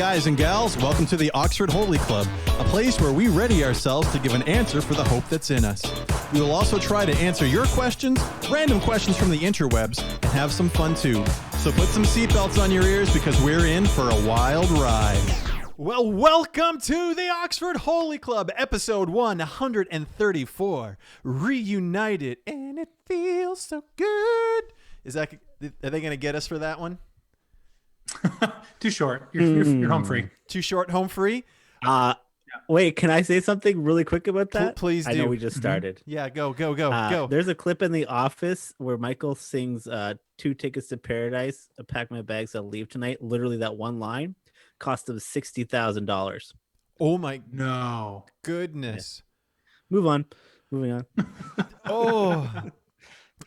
guys and gals, welcome to the Oxford Holy Club, a place where we ready ourselves to give an answer for the hope that's in us. We will also try to answer your questions, random questions from the interwebs, and have some fun too. So put some seatbelts on your ears because we're in for a wild ride. Well, welcome to the Oxford Holy Club, episode 134, Reunited, and it feels so good. Are they going to get us for that one? Too short. You're home free. Too short, home free? Wait, can I say something really quick about that? Please do. I know we just started. Yeah, go. There's a clip in The Office where Michael sings 2 Tickets to Paradise, I pack my bags, I'll leave tonight. Literally that one line cost him $60,000. Oh my goodness. Yeah. Moving on.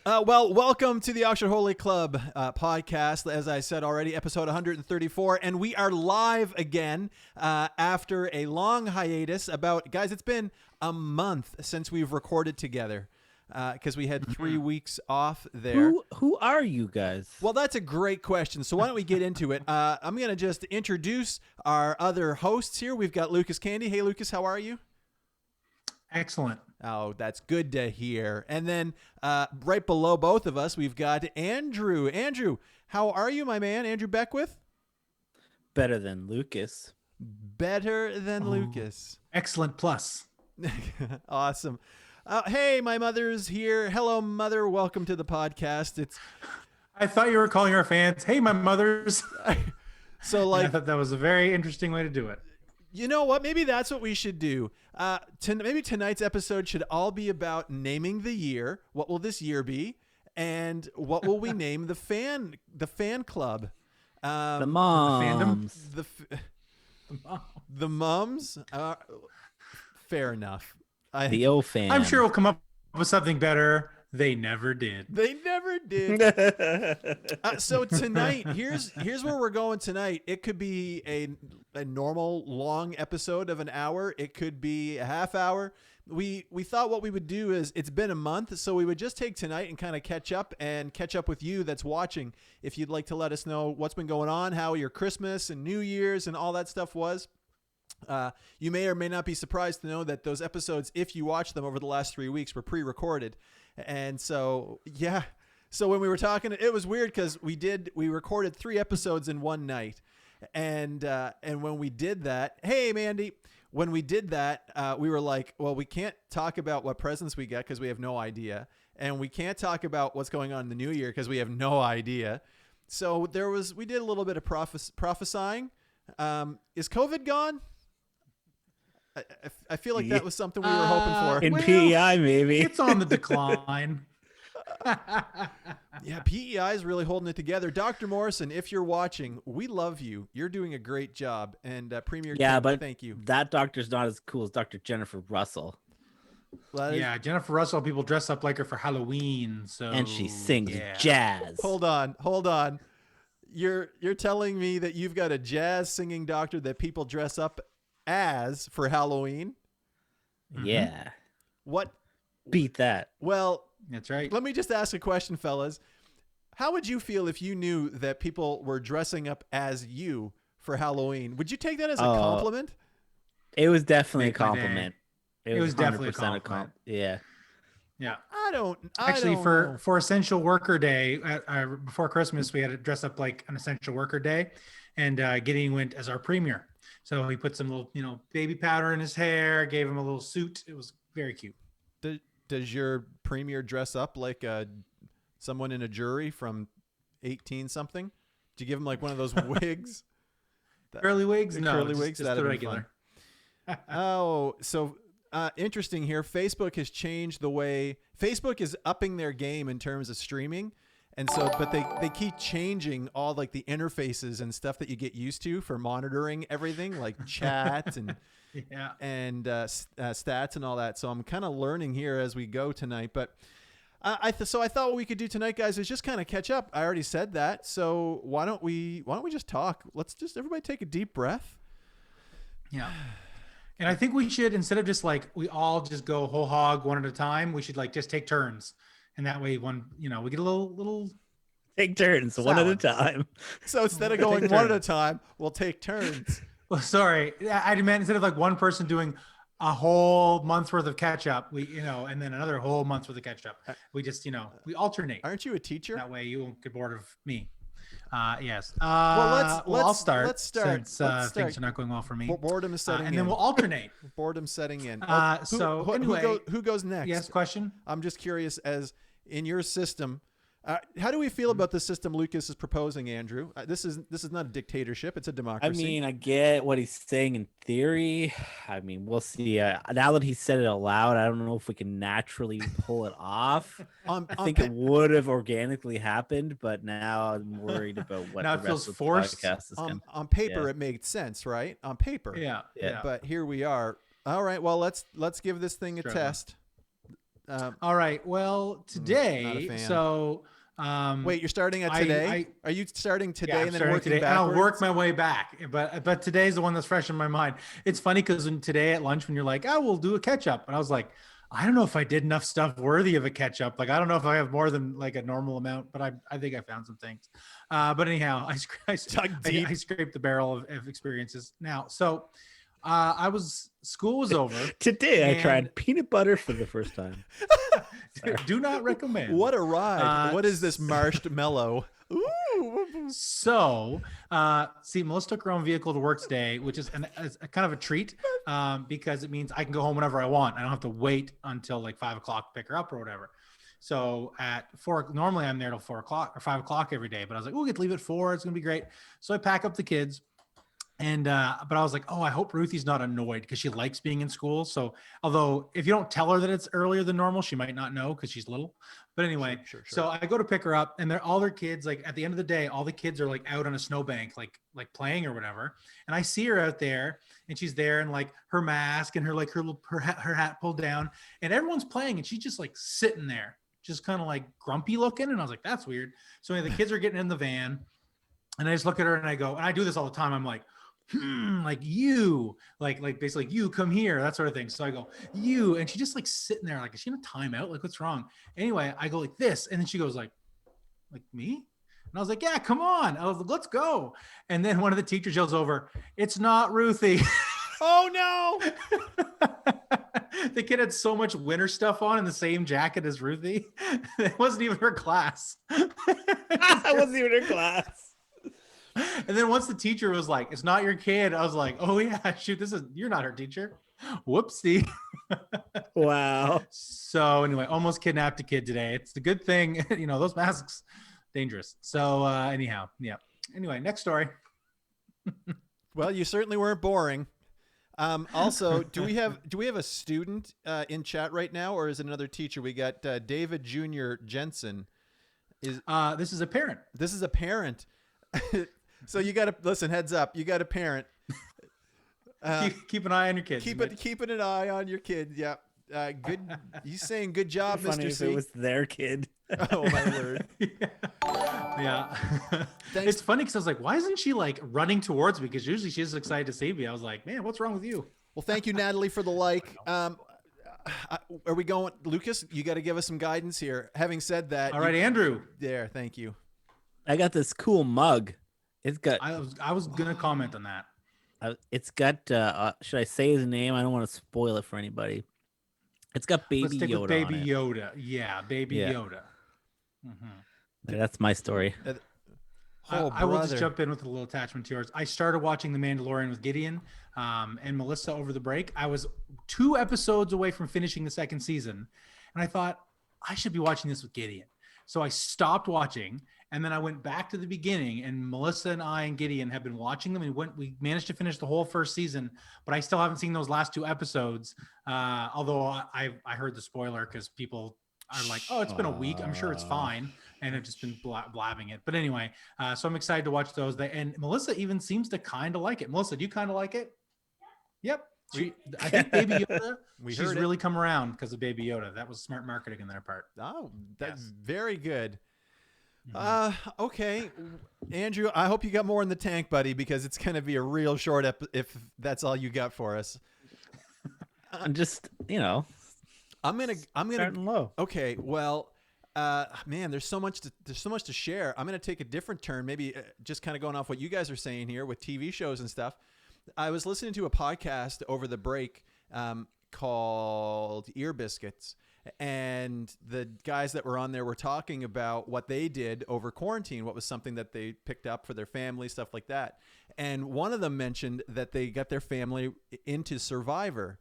Well, welcome to the Oxford Holy Club podcast. As I said already, episode 134, and we are live again after a long hiatus. Guys, it's been a month since we've recorded together because we had 3 weeks off there. Who are you guys? Well, that's a great question. So why don't we get into it? I'm going to just introduce our other hosts here. We've got Lucas Candy. Hey, Lucas, how are you? Excellent. Oh, that's good to hear. And then right below both of us, we've got Andrew. Andrew, how are you, my man? Andrew Beckwith? Better than Lucas. Lucas. Excellent plus. Awesome. Hey, my mother's here. Hello, mother. Welcome to the podcast. I thought you were calling our fans, hey, my mothers. So I thought that was a very interesting way to do it. You know what? Maybe that's what we should do. Maybe tonight's episode should all be about naming the year. What will this year be? And what will we name the fan club? The moms. The mums? Fair enough. The O fan. I'm sure we'll come up with something better. They never did. So tonight, here's where we're going tonight. It could be a normal long episode of an hour. It could be a half hour. We thought what we would do is, it's been a month, so we would just take tonight and kind of catch up with you that's watching. If you'd like to let us know what's been going on, how your Christmas and New Year's and all that stuff was. You may or may not be surprised to know that those episodes, if you watch them over the last 3 weeks, were pre-recorded. And so, yeah. So when we were talking, it was weird because we recorded 3 episodes in one night. And when we did that, hey, Mandy, when we did that, we were like, well, we can't talk about what presents we get because we have no idea. And we can't talk about what's going on in the new year because we have no idea. So we did a little bit of prophesying. Is COVID gone? I feel like that was something we were hoping for. In PEI, maybe. It's on the decline. Yeah, PEI is really holding it together. Dr. Morrison, if you're watching, we love you. You're doing a great job. And Premier Kim, but thank you. That doctor's not as cool as Dr. Jennifer Russell. Jennifer Russell, people dress up like her for Halloween. And she sings jazz. Hold on. You're telling me that you've got a jazz singing doctor that people dress up as for Halloween? Yeah. What? Beat that. Well, that's right. Let me just ask a question, fellas. How would you feel if you knew that people were dressing up as you for Halloween? Would you take that as a compliment? It was definitely a compliment. It was definitely a compliment. Yeah. I don't know. For Essential Worker Day, before Christmas, we had to dress up like an Essential Worker Day, and Gideon went as our premier. So he put some little, baby powder in his hair, gave him a little suit. It was very cute. Does your premier dress up like someone in a jury from 18-something? Did you give him like one of those wigs? Curly wigs? No, curly wigs. Just the regular. So interesting here. Facebook has changed the way Facebook is upping their game in terms of streaming. And so, but they keep changing all like the interfaces and stuff that you get used to for monitoring everything, like chat and stats and all that. So I'm kind of learning here as we go tonight. But I thought what we could do tonight, guys, is just kind of catch up. I already said that. So why don't we just talk? Let's just everybody take a deep breath. Yeah. And I think we should, instead of just like we all just go whole hog one at a time, we should like just take turns. And that way, we get a little take turns, one at a time. So instead of going one at a time, we'll take turns. Well, sorry, I meant instead of like one person doing a whole month's worth of ketchup, and then another whole month's worth of ketchup. We just, we alternate. Aren't you a teacher? That way you won't get bored of me. Yes. Well, I'll start. Let's start. Since things are not going well for me. Boredom is setting in. And then we'll alternate. Boredom setting in. Anyway, who goes next? Yes, question. I'm just curious, as in your system, how do we feel about the system Lucas is proposing, Andrew? This is not a dictatorship; it's a democracy. I mean, I get what he's saying in theory. I mean, we'll see. Now that he said it aloud, I don't know if we can naturally pull it off. I think it would have organically happened, but now I'm worried about what now the it feels forced. On paper, it made sense, right? On paper, yeah. But here we are. All right, well, let's give this thing a test. All right. Well, today, wait, you're starting at today? Are you starting today and then working today? backwards? I'll work my way back, but today's the one that's fresh in my mind. It's funny because today at lunch when you're like, "Oh, we'll do a catch up," and I was like, I don't know if I did enough stuff worthy of a catch up. Like I don't know if I have more than like a normal amount, but I think I found some things. But anyhow, I scraped the barrel of experiences now. So. School was over. Today I tried peanut butter for the first time. Do not recommend. What a ride. What is this marshmallow? Ooh. So, Melissa took her own vehicle to work today, which is a kind of a treat because it means I can go home whenever I want. I don't have to wait until like 5 o'clock to pick her up or whatever. So at 4, normally I'm there till 4 o'clock or 5 o'clock every day, but I was like, we get to leave at 4. It's going to be great. So I pack up the kids. And, but I was like, I hope Ruthie's not annoyed because she likes being in school. So although if you don't tell her that it's earlier than normal, she might not know because she's little, but anyway, sure. So I go to pick her up and all their kids, like at the end of the day, all the kids are like out on a snowbank, like playing or whatever. And I see her out there and she's there in like her mask and her hat pulled down and everyone's playing and she's just like sitting there, just kind of like grumpy looking. And I was like, that's weird. So anyway, the kids are getting in the van and I just look at her and I go, and I do this all the time. I'm like, like you, like basically you come here, that sort of thing. So I go, you, and she just like sitting there, like, is she in a timeout? Like, what's wrong? Anyway, I go like this, and then she goes like me? And I was like, yeah, come on. I was like, let's go. And then one of the teachers yells over, it's not Ruthie. Oh no. The kid had so much winter stuff on in the same jacket as Ruthie. It wasn't even her class. It wasn't even her class. And then once the teacher was like, it's not your kid, I was like, oh yeah, shoot, you're not her teacher. Whoopsie. Wow. So anyway, almost kidnapped a kid today. It's the good thing, those masks, dangerous. So anyhow, yeah. Anyway, next story. Well, you certainly weren't boring. Also, do we have a student in chat right now, or is it another teacher? We got David Jr. Jensen. This is a parent. This is a parent. So you got to listen. Heads up, you got a parent. Keep an eye on your kids. Keeping an eye on your kid. Yeah. Good. You saying good job, Funny Mr. if C. It was their kid. Oh my word. Yeah. It's funny because I was like, why isn't she like running towards me? Because usually she's excited to see me. I was like, man, what's wrong with you? Well, thank you, Natalie, for the like. Are we going, Lucas? You got to give us some guidance here. Having said that, all right, Andrew. There, thank you. I got this cool mug. It's got. I was gonna comment on that. It's got. Should I say his name? I don't want to spoil it for anybody. It's got Baby Let's stick Yoda with Baby on it. Yoda. Yeah, Baby Yoda. Mm-hmm. That's my story. I will just jump in with a little attachment to yours. I started watching The Mandalorian with Gideon and Melissa over the break. I was 2 episodes away from finishing the 2nd season, and I thought I should be watching this with Gideon. So I stopped watching, and then I went back to the beginning, and Melissa and I and Gideon have been watching them, and we managed to finish the whole 1st season, but I still haven't seen those last 2 episodes, although I heard the spoiler because people are like, oh, it's been a week. I'm sure it's fine. And I've just been blabbing it. But anyway, so I'm excited to watch those. And Melissa even seems to kind of like it. Melissa, do you kind of like it? Yep. I think Baby Yoda, she's really come around because of Baby Yoda. That was smart marketing on their part. Oh, that's very good. Okay. Andrew, I hope you got more in the tank, buddy, because it's going to be a real short if that's all you got for us. I'm just, I'm going starting low. Okay. Well, man, there's so much to share. I'm going to take a different turn, maybe just kind of going off what you guys are saying here with TV shows and stuff. I was listening to a podcast over the break called Ear Biscuits, and the guys that were on there were talking about what they did over quarantine, what was something that they picked up for their family, stuff like that. And one of them mentioned that they got their family into Survivor.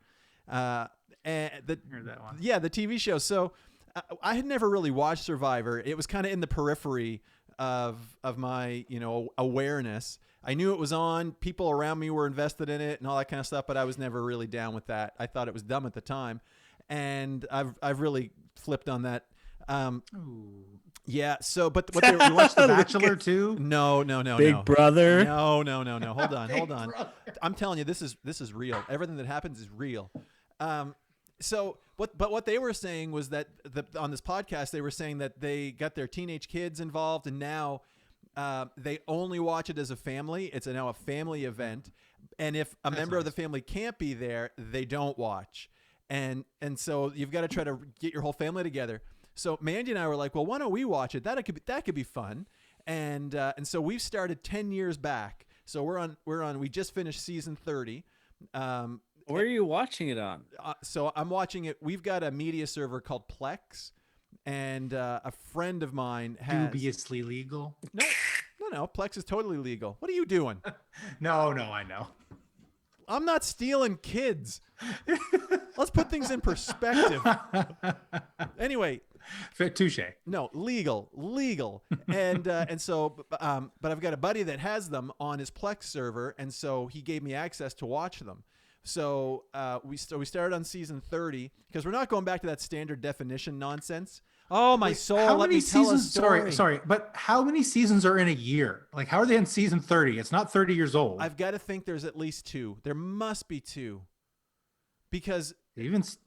And Heard that one. Yeah, the TV show. So I had never really watched Survivor. It was kind of in the periphery of my, awareness. I knew it was on. People around me were invested in it and all that kind of stuff, but I was never really down with that. I thought it was dumb at the time, and I've really flipped on that. Ooh. Yeah. So, but what they You watched The Bachelor too? No. Big Brother. No. Hold on. I'm telling you, this is real. Everything that happens is real. So what they were saying was that on this podcast, they were saying that they got their teenage kids involved, and now they only watch it as a family. It's now a family event. And if a member of the family can't be there, they don't watch. And so you've got to try to get your whole family together. So Mandy and I were like, well, why don't we watch it? That could be fun. And so we've started 10 years back. So we just finished season 30. Where are you watching it on? So I'm watching it. We've got a media server called Plex, and a friend of mine has Dubiously legal. No. Plex is totally legal. What are you doing? No, I know. I'm not stealing kids. Let's put things in perspective. Anyway. Touche. No, legal. And so, but I've got a buddy that has them on his Plex server, and so he gave me access to watch them. So we started on season 30 because we're not going back to that standard definition nonsense. Oh, my soul. How let many me tell seasons? a story. Sorry, but how many seasons are in a year? Like, how are they in season 30? It's not 30 years old. I've got to think there's at least 2. There must be 2, because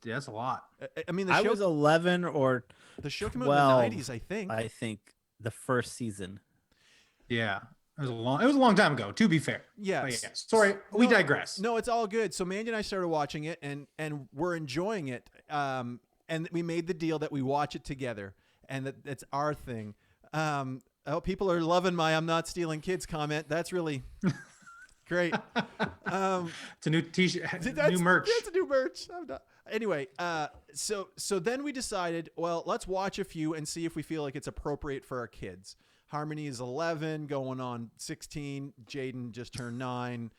that's a lot. I mean, I was 11 or the show came 12, out in the 90s, I think. I think the first season. Yeah. It was a long time ago, to be fair. Yes. Yeah. Sorry, we digress. No, it's all good. So Mandy and I started watching it, and we're enjoying it. And we made the deal that we watch it together, and that's our thing. People are loving my "I'm not stealing kids" comment. That's really great. It's a new t-shirt, new merch. It's a new merch. Anyway, so then we decided, well, let's watch a few and see if we feel like it's appropriate for our kids. Harmony is 11, going on 16. Jaden just turned 9.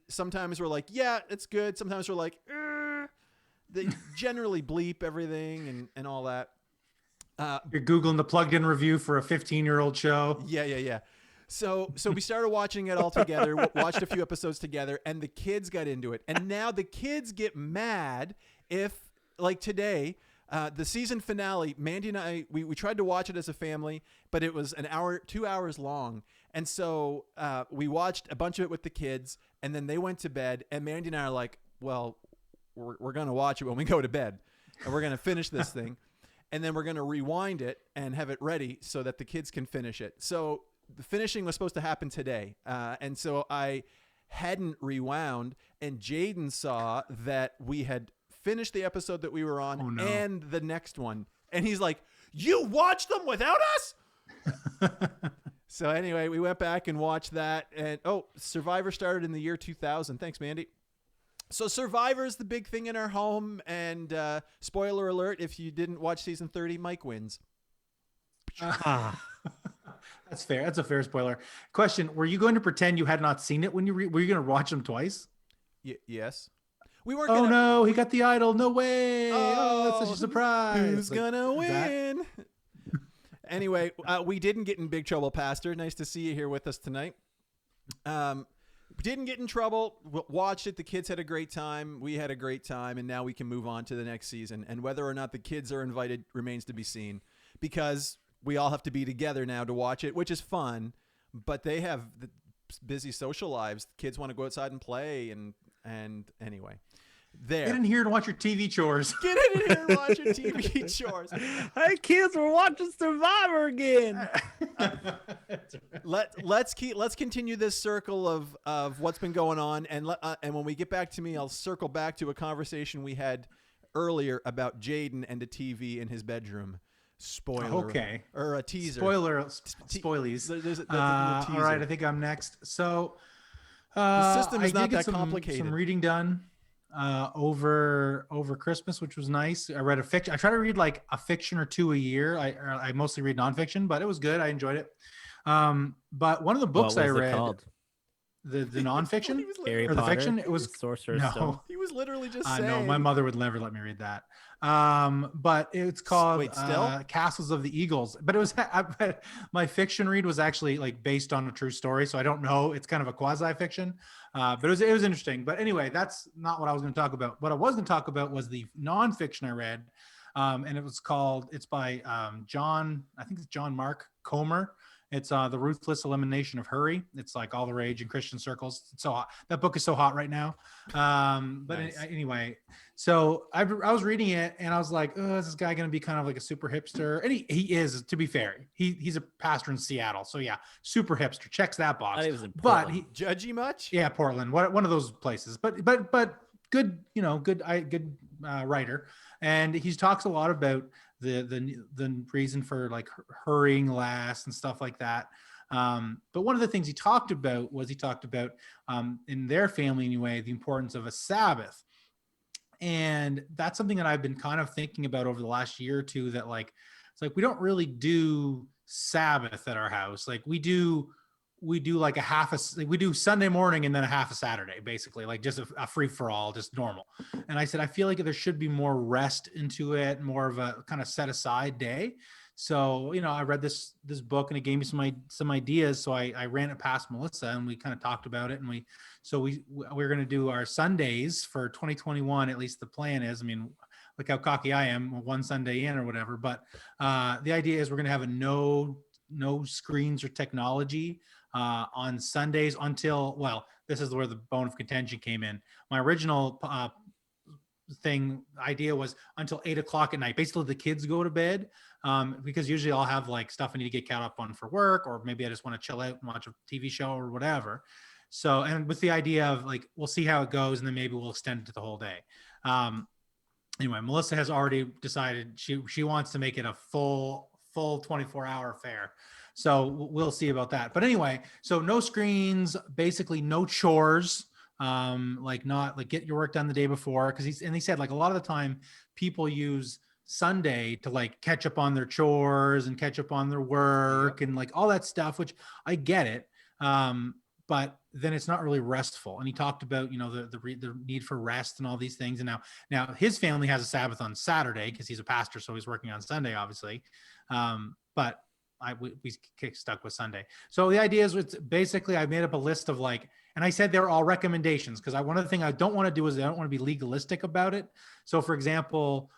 Sometimes we're like, yeah, it's good. Sometimes we're like, they generally bleep everything and all that. You're Googling the plugged-in review for a 15-year-old show. Yeah. So we started watching it all together, watched a few episodes together, and the kids got into it. And now the kids get mad if, like today, the season finale, Mandy and I, we tried to watch it as a family, but it was 2 hours long. And so we watched a bunch of it with the kids, and then they went to bed, and Mandy and I are like, well, we're going to watch it when we go to bed, and we're going to finish this thing, and then we're going to rewind it and have it ready so that the kids can finish it. So the finishing was supposed to happen today, and so I hadn't rewound, and Jaden saw that we had finished the episode that we were on and the next one, and he's like, "You watched them without us?" So anyway, we went back and watched that, and Survivor started in the year 2000. Thanks, Mandy. So Survivor is the big thing in our home, and spoiler alert, if you didn't watch season 30, Mike wins. That's fair. That's a fair spoiler. Question, were you going to pretend you had not seen it when were you going to watch them twice? Yes. We weren't gonna, no, he got the idol. No way. Oh, that's such a surprise. Who's gonna win? Anyway, we didn't get in big trouble, Pastor. Nice to see you here with us tonight. Didn't get in trouble. Watched it. The kids had a great time. We had a great time. And now we can move on to the next season. And whether or not the kids are invited remains to be seen, because we all have to be together now to watch it, which is fun. But they have busy social lives. Kids want to go outside and play. And anyway. There. Get in here to watch your TV chores. Get in here and watch your TV chores. Hey kids, we're watching Survivor again. Let's continue this circle of what's been going on, and when we get back to me, I'll circle back to a conversation we had earlier about Jaden and a TV in his bedroom. Spoiler. Okay. Or a teaser. Spoilies. There's a all right, I think I'm next. So The system is I not did get that some complicated. reading done over Christmas, which was nice. I read a fiction. I try to read like a fiction or two a year. I mostly read nonfiction, but it was good. I enjoyed it. But one of the books What I was it read, called? the nonfiction He was Harry or the Potter, fiction, it was Sorcerer's Stone. no, he was literally just saying. no. My mother would never let me read that. But it's called Wait, still? Castles of the Eagles. But it was my fiction read was actually like based on a true story, so I don't know. It's kind of a quasi fiction, but it was interesting. But anyway, that's not what I was going to talk about. What I was going to talk about was the nonfiction I read, and it was called. It's by John. I think it's John Mark Comer. It's The Ruthless Elimination of Hurry. It's like all the rage in Christian circles. It's so hot. That book is so hot right now. But Nice. anyway, so I was reading it and I was like, oh, is this guy going to be kind of like a super hipster? And he is, to be fair. He's a pastor in Seattle. So yeah, super hipster. Checks that I box. thought he was in But Portland. Judgy much? yeah, Portland, one of those places. But good, good writer. And he talks a lot about the reason for like hurrying last and stuff like that. But one of the things he talked about in their family anyway, the importance of a Sabbath. And that's something that I've been kind of thinking about over the last year or two, that like, it's like, we don't really do Sabbath at our house. Like we do like we do Sunday morning and then a half a Saturday, basically, like just a free for all, just normal. And I said, I feel like there should be more rest into it, more of a kind of set aside day. So, I read this book and it gave me some ideas. So I ran it past Melissa and we kind of talked about it. And we're going to do our Sundays for 2021. At least the plan is, I mean, look how cocky I am, one Sunday in or whatever. But the idea is we're going to have a no screens or technology on Sundays until, well, this is where the bone of contention came in. My original idea was until 8:00 at night. Basically, the kids go to bed because usually I'll have like stuff I need to get caught up on for work, or maybe I just want to chill out and watch a TV show or whatever. So, and with the idea of like, we'll see how it goes, and then maybe we'll extend it to the whole day. Anyway, Melissa has already decided she wants to make it a full 24-hour affair. So we'll see about that. But anyway, so no screens, basically no chores, like not like get your work done the day before. Cause he said like a lot of the time people use Sunday to like catch up on their chores and catch up on their work and like all that stuff, which I get it. But then it's not really restful. And he talked about, the need for rest and all these things. And now his family has a Sabbath on Saturday because he's a pastor. So he's working on Sunday, obviously. But we stuck with Sunday. So the idea is, it's basically, I made up a list of like, and I said they're all recommendations because one of the things I don't want to do is I don't want to be legalistic about it. So for example,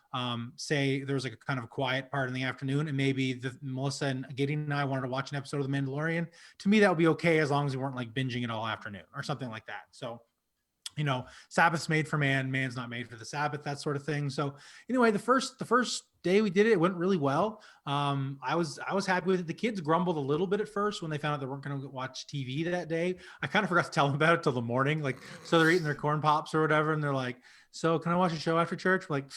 say there was like a kind of a quiet part in the afternoon and maybe Melissa and Gideon and I wanted to watch an episode of The Mandalorian. To me, that would be okay as long as we weren't like binging it all afternoon or something like that. So, Sabbath's made for man, man's not made for the Sabbath, that sort of thing. So anyway, the first day we did it went really well. I was happy with it. The kids grumbled a little bit at first when they found out they weren't going to watch TV that day. I kind of forgot to tell them about it till the morning. Like, so they're eating their corn pops or whatever. And they're like, so can I watch a show after church? We're like,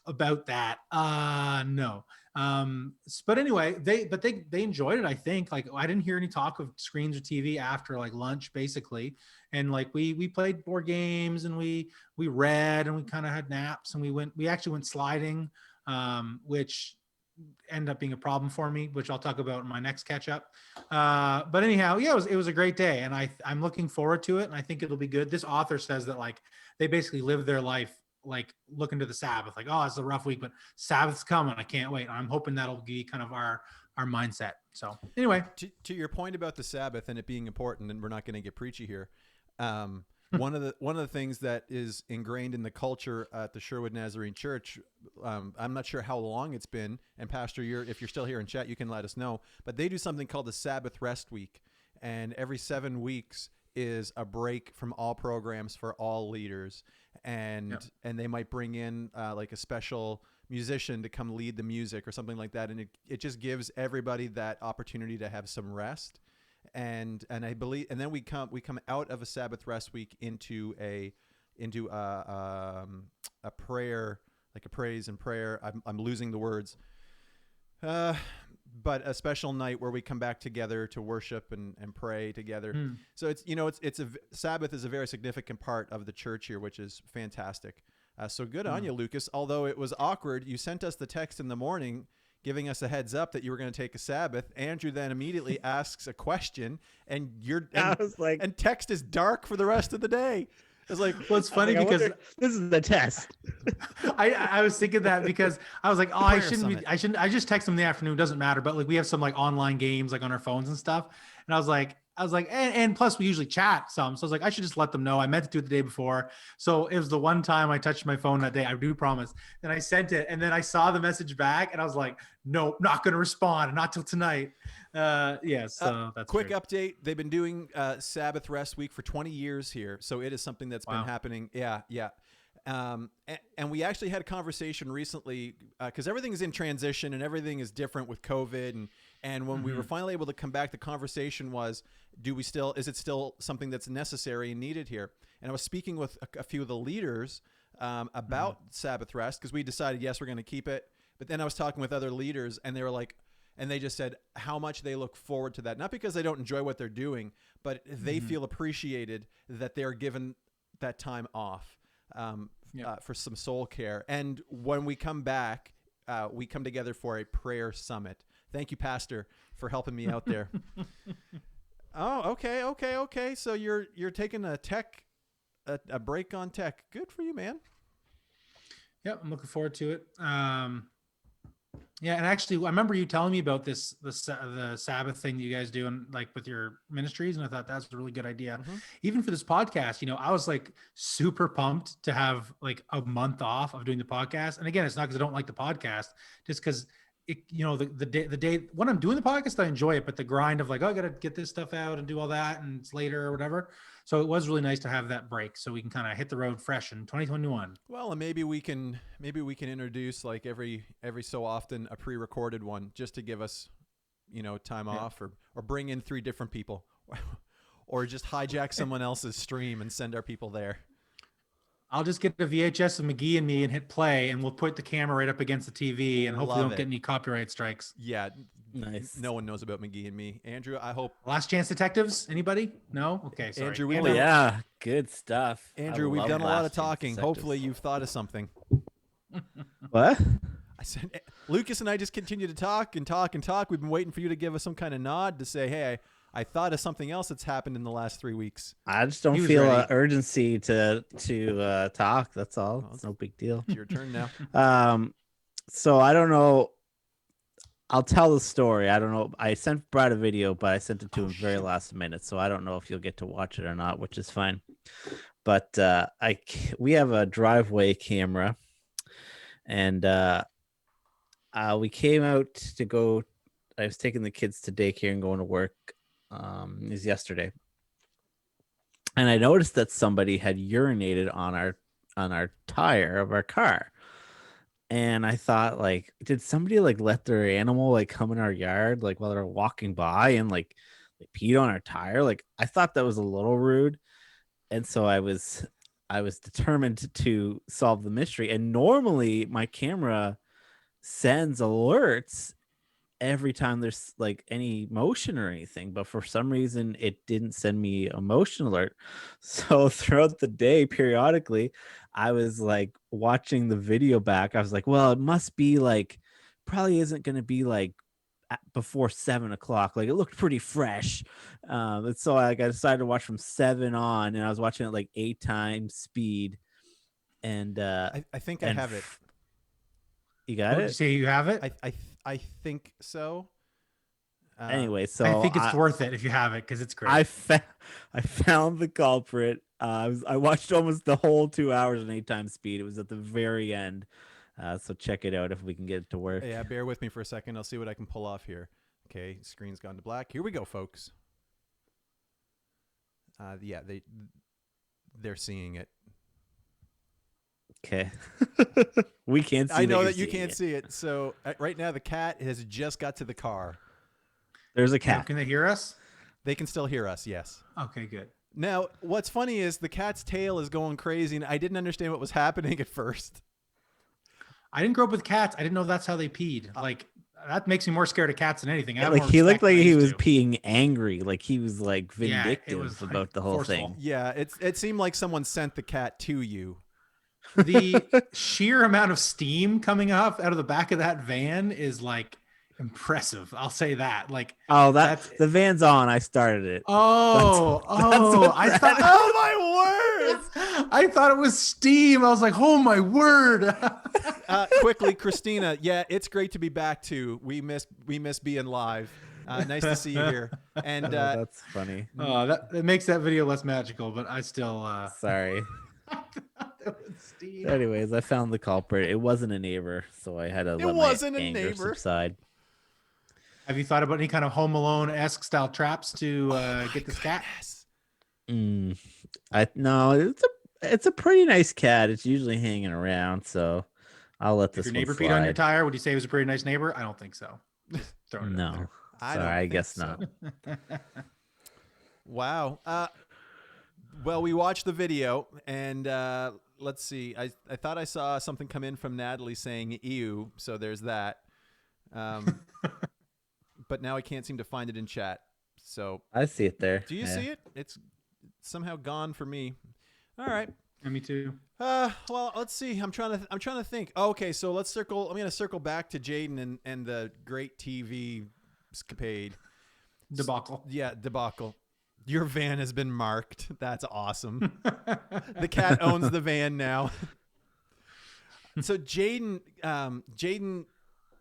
about that. No. But anyway, they enjoyed it. I think like I didn't hear any talk of screens or TV after like lunch basically. And like we played board games and we read and we kind of had naps and we actually went sliding, which ended up being a problem for me, which I'll talk about in my next catch up. But anyhow, yeah, it was a great day and I'm looking forward to it. And I think it'll be good. This author says that like they basically live their life like looking to the Sabbath, like, oh, it's a rough week, but Sabbath's coming. I can't wait. I'm hoping that'll be kind of our mindset. So anyway, to your point about the Sabbath and it being important, and we're not going to get preachy here. One of the things that is ingrained in the culture at the Sherwood Nazarene Church, I'm not sure how long it's been, and Pastor, if you're still here in chat, you can let us know, but they do something called the Sabbath Rest Week, and every 7 weeks is a break from all programs for all leaders, and they might bring in like a special musician to come lead the music or something like that, and it just gives everybody that opportunity to have some rest. And I believe, and then we come out of a Sabbath rest week into a prayer, like a praise and prayer. I'm losing the words. but a special night where we come back together to worship and pray together. So Sabbath is a very significant part of the church here, which is fantastic. So good on you, Lucas. Although it was awkward, you sent us the text in the morning giving us a heads up that you were going to take a Sabbath. Andrew then immediately asks a question, and and text is dark for the rest of the day. It's like, well, it's funny because this is the test. I was thinking that because I was like, oh, I just text them in the afternoon. Doesn't matter. But like we have some like online games like on our phones and stuff. And I was like, and plus we usually chat some. So I was like, I should just let them know. I meant to do it the day before. So it was the one time I touched my phone that day. I do promise. And I sent it. And then I saw the message back and I was like, nope, not going to respond. Not till tonight. That's quick update. They've been doing Sabbath rest week for 20 years here. So it is something that's been happening. Yeah. And we actually had a conversation recently because everything is in transition and everything is different with COVID. And when we were finally able to come back, the conversation was, is it still something that's necessary and needed here? And I was speaking with a few of the leaders about Sabbath rest because we decided, yes, we're going to keep it. But then I was talking with other leaders and they were like, and they just said how much they look forward to that. Not because they don't enjoy what they're doing, but they feel appreciated that they're given that time off for some soul care. And when we come back, we come together for a prayer summit. Thank you, Pastor, for helping me out there. Oh, okay. So you're taking a break on tech. Good for you, man. Yep, I'm looking forward to it. Yeah, and actually, I remember you telling me about the Sabbath thing that you guys do, and like with your ministries, and I thought that's a really good idea. Even for this podcast, I was like super pumped to have like a month off of doing the podcast. And again, it's not because I don't like the podcast, just because the day when I'm doing the podcast, I enjoy it, but the grind of like, oh, I got to get this stuff out and do all that, and it's later or whatever. So it was really nice to have that break so we can kind of hit the road fresh in 2021. Well, and maybe we can introduce like every so often a pre-recorded one just to give us, time off or bring in 3 different people or just hijack someone else's stream and send our people there. I'll just get the VHS of McGee and me and hit play, and we'll put the camera right up against the TV, and hopefully don't get any copyright strikes. Yeah. Nice. No one knows about McGee and me. Andrew, I hope. Last Chance Detectives? Anybody? No? Okay, sorry. Andrew, good stuff. Andrew, we've done a lot of talking. Hopefully you've thought of something. What? I said, Lucas and I just continue to talk and talk and talk. We've been waiting for you to give us some kind of nod to say, hey, I thought of something else that's happened in the last 3 weeks. I just don't feel urgency to talk. That's all. Well, it's no big deal. It's your turn now. So I don't know. I'll tell the story. I don't know. I sent Brad a video, but I sent it to him very last minute. So I don't know if you'll get to watch it or not, which is fine. But we have a driveway camera, and we came out to go. I was taking the kids to daycare and going to work. It was yesterday, and I noticed that somebody had urinated on our tire of our car. And I thought, like, did somebody like let their animal like come in our yard like while they're walking by and like peed on our tire? Like, I thought that was a little rude, and so I was determined to solve the mystery. And normally my camera sends alerts every time there's like any motion or anything, but for some reason it didn't send me a motion alert. So throughout the day, periodically, I was like watching the video back. I was like, well, it must be like, probably isn't going to be like before 7 o'clock. Like, it looked pretty fresh. And so I decided to watch from 7 on, and I was watching it like 8 times speed. And I think I have it. You got it? Did you say you have it? I think so. Anyway, so I think it's worth it if you have it because it's great. I found the culprit. I watched almost the whole 2 hours in 8 times speed. It was at the very end. So check it out if we can get it to work. Yeah, bear with me for a second. I'll see what I can pull off here. Okay, screen's gone to black. Here we go, folks. Yeah, they're seeing it. Okay. We can't see it. I know that you can't see it. So right now the cat has just got to the car. There's a cat. Can they hear us? They can still hear us, yes. Okay, good. Now, what's funny is the cat's tail is going crazy, and I didn't understand what was happening at first. I didn't grow up with cats. I didn't know that's how they peed. Like, that makes me more scared of cats than anything. I have Like more he respect looked like than I he used was to. being angry, like he was like Yeah, it vindictive was, like, about the whole forceful. thing. Yeah, it seemed like someone sent the cat to you. The sheer amount of steam coming off out of the back of that van is like impressive. I'll say that. Like, Oh, that's the van's on. I started it. I thought Oh my word! I thought it was steam. I was like, oh my word. Quickly, Christina. Yeah, it's great to be back too. We miss being live. Nice to see you here. And That's funny. That makes that video less magical, but I still Sorry. that was steam. Anyways, I found the culprit. It wasn't a neighbor, so I had to let wasn't my a anger neighbor. subside. Have you thought about any kind of Home Alone-esque style traps to get this cat? No, it's a pretty nice cat. It's usually hanging around, so I'll let If this your one neighbor slide. peed on your tire, would you say he was a pretty nice neighbor? I don't think so. Just throwing it out No, I sorry, don't I think guess so. not. Wow. Well, we watched the video, and let's see. I thought I saw something come in from Natalie saying "ew," so there's that. But now I can't seem to find it in chat. So I see it there. do you see it? It's somehow gone for me. All right. Yeah, me too. Well, let's see. I'm trying to think. Okay, so let's circle. I'm going to circle back to Jaden and the great TV escapade. Debacle. Yeah, debacle. Your van has been marked. That's awesome. The cat owns the van now. So Jaden,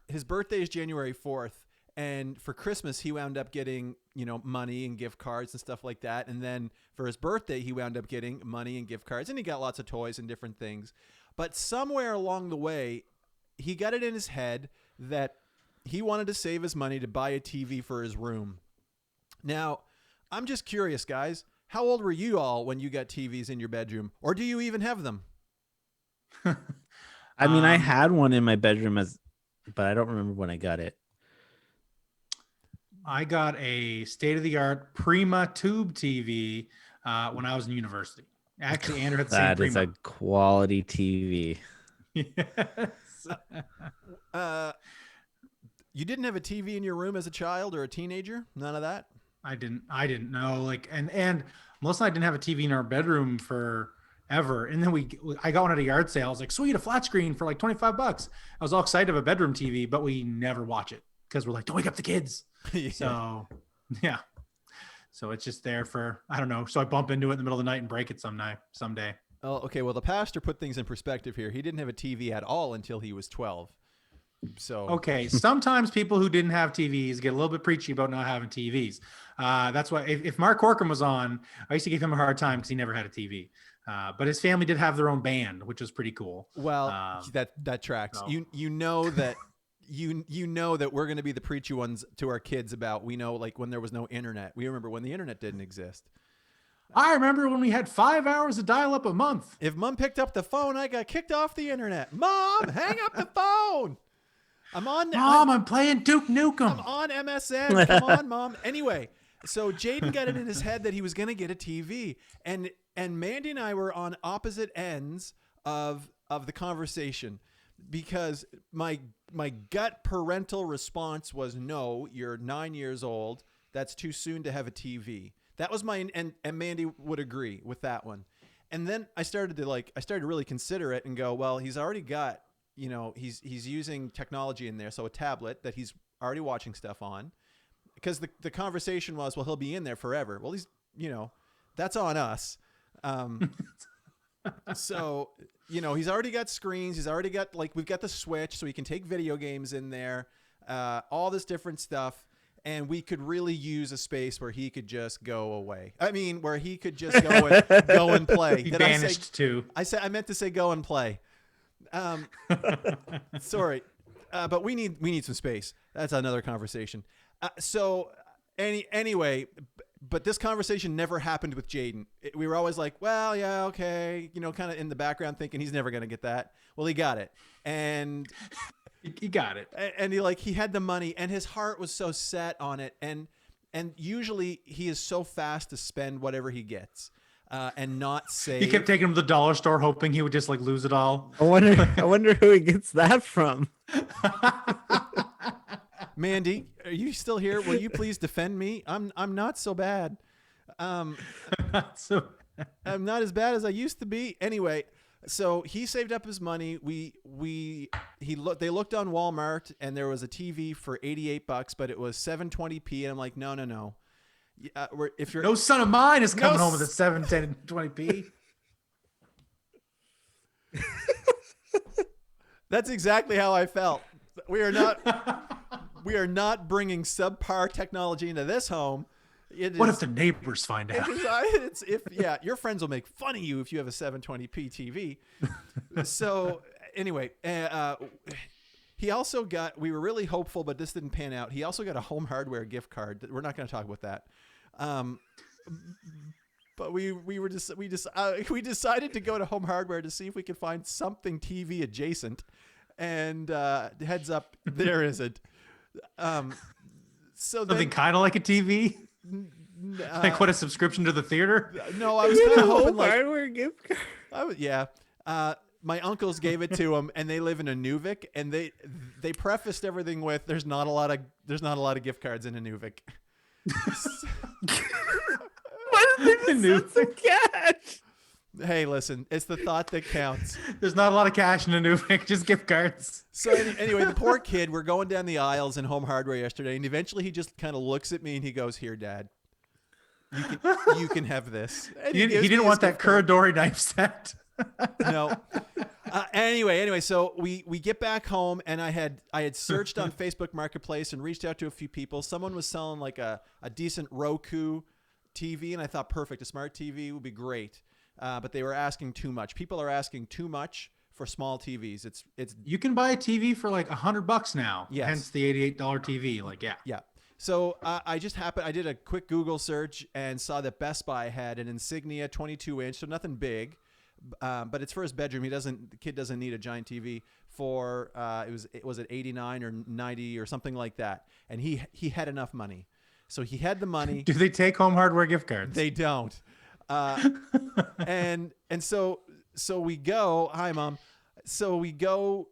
his birthday is January 4th. And for Christmas, he wound up getting, money and gift cards and stuff like that. And then for his birthday, he wound up getting money and gift cards. And he got lots of toys and different things. But somewhere along the way, he got it in his head that he wanted to save his money to buy a TV for his room. Now, I'm just curious, guys. How old were you all when you got TVs in your bedroom? Or do you even have them? I mean, I had one in my bedroom but I don't remember when I got it. I got a state-of-the-art Prima tube TV when I was in university. Actually, Andrew had the same That is Prima. a quality TV. Yes. You didn't have a TV in your room as a child or a teenager? None of that? I didn't know. Like, and Melissa and I didn't have a TV in our bedroom forever. And then I got one at a yard sale. I was like, sweet, a flat screen for like $25. I was all excited to have a bedroom TV, but we never watch it because we're like, don't wake up the kids. Yeah. So, yeah. So it's just there for, I don't know. So I bump into it in the middle of the night and break it someday. Oh, okay. Well, the pastor put things in perspective here. He didn't have a TV at all until he was 12. So okay, sometimes people who didn't have TVs get a little bit preachy about not having TVs. That's why if Mark Corcoran was on, I used to give him a hard time because he never had a TV. But his family did have their own band, which was pretty cool. Well, that tracks. So. You know that you know that we're going to be the preachy ones to our kids about. We know, like, when there was no internet. We remember when the internet didn't exist. I remember when we had 5 hours of dial-up a month. If Mom picked up the phone, I got kicked off the internet. Mom, hang up the phone. I'm playing Duke Nukem. I'm on MSN. Come on, Mom. Anyway, so Jaden got it in his head that he was going to get a TV, and Mandy and I were on opposite ends of the conversation, because my gut parental response was, no, you're 9 years old. That's too soon to have a TV. That was and Mandy would agree with that one. And then I started to really consider it and go, well, he's already got, he's using technology in there. So a tablet that he's already watching stuff on, because the conversation was, well, he'll be in there forever. Well, he's, that's on us. So, he's already got screens. He's already got, we've got the Switch, so he can take video games in there, all this different stuff. And we could really use a space where he could just go away. I mean, where he could just go and play. He banished too. I meant to say go and play. Sorry, but we need some space. That's another conversation. Anyway, but this conversation never happened with Jaden. We were always like, well, yeah, okay, kind of in the background thinking he's never gonna get that. Well, he got it, and he got it, and he had the money, and his heart was so set on it, and usually he is so fast to spend whatever he gets. And not save. He kept taking him to the dollar store, hoping he would just lose it all. I wonder who he gets that from. Mandy, are you still here? Will you please defend me? I'm not so bad. Not so. I'm not as bad as I used to be. Anyway, so he saved up his money. They looked on Walmart and there was a TV for $88, but it was 720p. And I'm like, no. If you're No son of mine is coming home with a 71020p. That's exactly how I felt. We are not bringing subpar technology into this home. What if the neighbors find out? Your friends will make fun of you if you have a 720p TV. So anyway, he also got. We were really hopeful, but this didn't pan out. He also got a Home Hardware gift card. We're not going to talk about that. But we decided to go to Home Hardware to see if we could find something TV adjacent. And heads up, there isn't. So something kind of like a TV. Like what, a subscription to the theater? No, I was kind of hoping like hardware gift card. My uncles gave it to him, and they live in Inuvik, and they prefaced everything with there's not a lot of gift cards in Inuvik. Why did they just some cash? Hey, listen, it's the thought that counts. There's not a lot of cash in Inuvik, just gift cards. So anyway, the poor kid, we're going down the aisles in Home Hardware yesterday, and eventually he just kind of looks at me and he goes, "Here, Dad, you can have this." And he didn't want that Kurodori knife set. No. Anyway, so we get back home, and I had searched on Facebook Marketplace and reached out to a few people. Someone was selling like a decent Roku TV, and I thought, perfect, a smart TV would be great. But they were asking too much. People are asking too much for small TVs. It's you can buy a TV for like $100 now. Yes. Hence the $88 TV. Like, yeah. Yeah. So I did a quick Google search and saw that Best Buy had an Insignia 22-inch, so nothing big, but it's for his bedroom. The kid doesn't need a giant TV for it was at 89 or 90 or something like that, and he had enough money, so he had the money. Do they take Home Hardware gift cards? They don't. And so we go. Hi, Mom. So we go.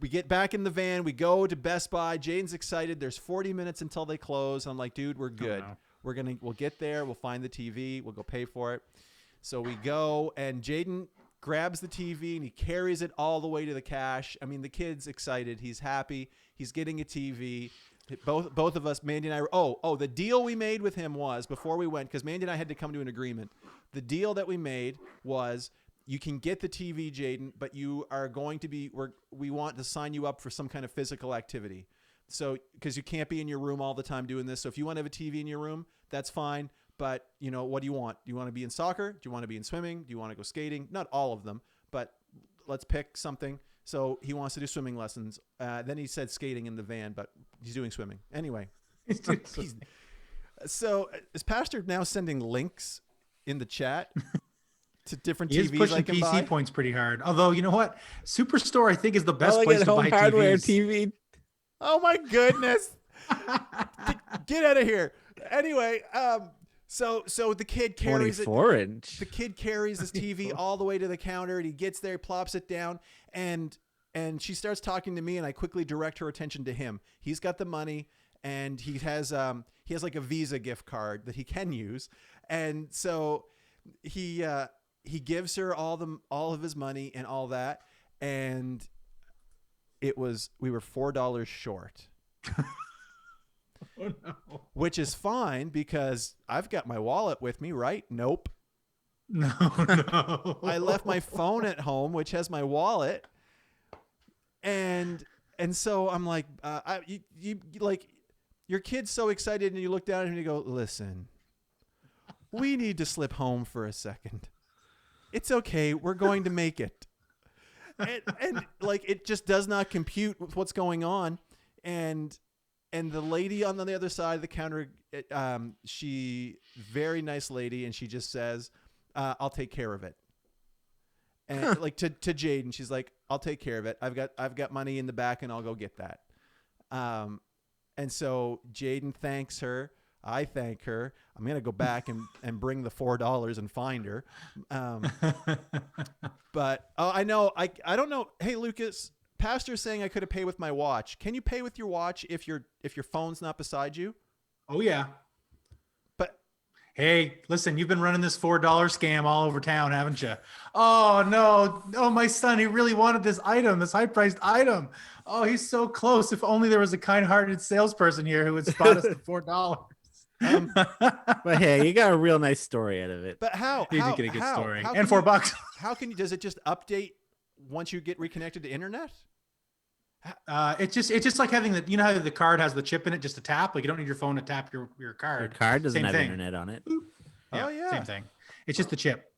We get back in the van. We go to Best Buy. Jaden's excited. There's 40 minutes until they close. I'm like, dude, we're good. Oh, no. We'll get there. We'll find the TV. We'll go pay for it. So we go, and Jaden grabs the TV and he carries it all the way to the cash. I mean, the kid's excited. He's happy. He's getting a TV. Both of us, Mandy and I, the deal we made with him was, before we went, because Mandy and I had to come to an agreement. The deal that we made was, you can get the TV, Jaden, but you are going to be, we want to sign you up for some kind of physical activity. So, because you can't be in your room all the time doing this. So if you want to have a TV in your room, that's fine. But, what do you want? Do you want to be in soccer? Do you want to be in swimming? Do you want to go skating? Not all of them, but let's pick something. So he wants to do swimming lessons. Then he said skating in the van, but he's doing swimming. Anyway. So is Pastor now sending links in the chat to different TVs? He is pushing PC buy? points pretty hard. Although, you know what? Superstore, I think, is the best I'll place get to Home buy Hardware TVs. TV. Oh my goodness. Get out of here. Anyway, so the kid carries 24-inch. The kid carries his TV all the way to the counter, and he gets there, plops it down, and she starts talking to me, and I quickly direct her attention to him. He's got the money, and he has like a Visa gift card that he can use, and so he gives her all of his money and all that, and we were $4 short. Oh, no. Which is fine because I've got my wallet with me, right? Nope. No. I left my phone at home, which has my wallet. And so I'm like, you like, your kid's so excited, and you look down at him and you go, listen, we need to slip home for a second. It's okay. We're going to make it. And like, it just does not compute with what's going on. And the lady on the other side of the counter, she very nice lady, and she just says, "I'll take care of it." And like to Jaden, she's like, "I'll take care of it. I've got money in the back, and I'll go get that." And so Jaden thanks her. I thank her. I'm gonna go back and bring the $4 and find her. But I know I don't know. Hey, Lucas. pastor's saying I could have paid with my watch. Can you pay with your watch if your phone's not beside you? Oh yeah. But hey, listen, you've been running this $4 scam all over town, haven't you? Oh no. Oh, my son, he really wanted this item, this high-priced item. Oh, he's so close. If only there was a kind-hearted salesperson here who would spot us the $4. But hey, you got a real nice story out of it. But how? You did How? get a good How? story. How And can $4. How can you? Does it just update once you get reconnected to internet? It's just like having the, you know how the card has the chip in it just to tap, like you don't need your phone to tap your card. Your card doesn't Same have thing. internet on it. Yeah, Oh, yeah. same thing. It's just the chip.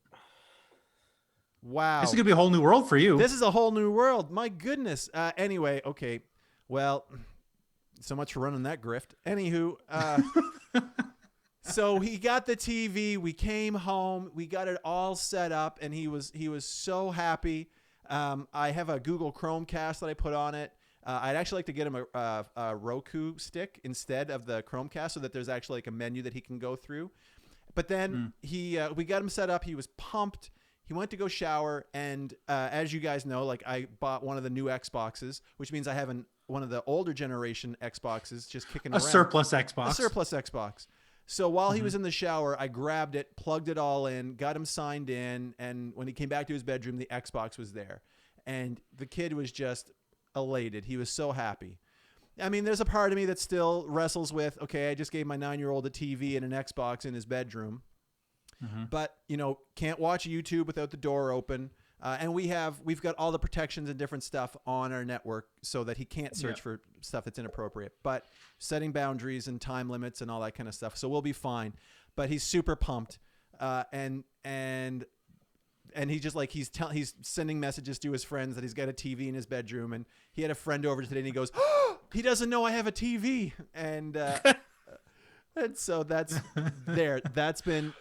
Wow. This is gonna be a whole new world for you. This is a whole new world. My goodness. Anyway, okay. Well, so much for running that grift. Anywho, so he got the TV. We came home. We got it all set up, and he was so happy. I have a Google Chromecast that I put on it. I'd actually like to get him a Roku stick instead of the Chromecast, so that there's actually like a menu that he can go through. But then we got him set up. He was pumped. He went to go shower, and as you guys know, like I bought one of the new Xboxes, which means I have one of the older generation Xboxes just kicking around. A surplus Xbox. A surplus Xbox. So while he was in the shower, I grabbed it, plugged it all in, got him signed in, and when he came back to his bedroom, the Xbox was there. And the kid was just elated. He was so happy. I mean, there's a part of me that still wrestles with, okay, I just gave my 9-year-old a TV and an Xbox in his bedroom. But, can't watch YouTube without the door open. And we've got all the protections and different stuff on our network so that he can't search for stuff that's inappropriate, but setting boundaries and time limits and all that kind of stuff. So we'll be fine, but he's super pumped. And he's just like, he's sending messages to his friends that he's got a TV in his bedroom. And he had a friend over today and he goes, oh, he doesn't know I have a TV. And so that's there. That's been